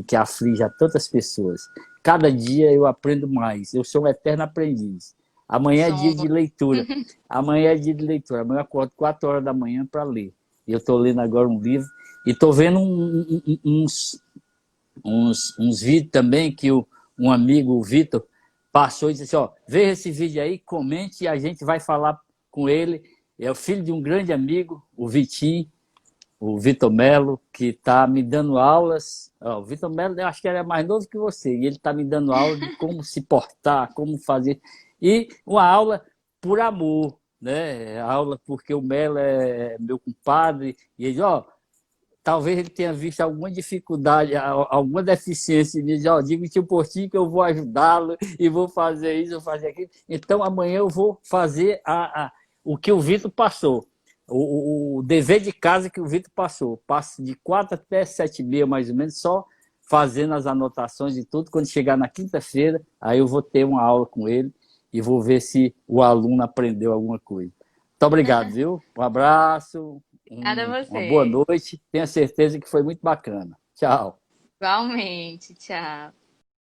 que aflige a tantas pessoas. Cada dia eu aprendo mais, eu sou um eterno aprendiz. Amanhã é dia de Somos. leitura. Amanhã é dia de leitura. Amanhã eu acordo 4 horas da manhã para ler. E eu estou lendo agora um livro e estou vendo uns vídeos também que um amigo, o Vitor, passou e disse assim, ó, veja esse vídeo aí, comente, e a gente vai falar com ele. É o filho de um grande amigo, o Vitinho, o Vitor Melo, que está me dando aulas. O Vitor Melo, eu acho que ele é mais novo que você, e ele está me dando aula de como se portar, como fazer. E uma aula por amor, né? Aula porque o Melo é meu compadre, e ele, ó, talvez ele tenha visto alguma dificuldade, alguma deficiência em mim, diz, ó, diga tio Portinho que eu vou ajudá-lo e vou fazer isso, vou fazer aquilo. Então amanhã eu vou fazer o que o Vitor passou, o dever de casa que o Vitor passou. Passo de 4 até 7h30, mais ou menos, só fazendo as anotações e tudo. Quando chegar na quinta-feira, aí eu vou ter uma aula com ele e vou ver se o aluno aprendeu alguma coisa. Muito obrigado, viu? Um abraço. Obrigada a Uma boa você. noite. Tenho certeza que foi muito bacana. Tchau. Igualmente. Tchau.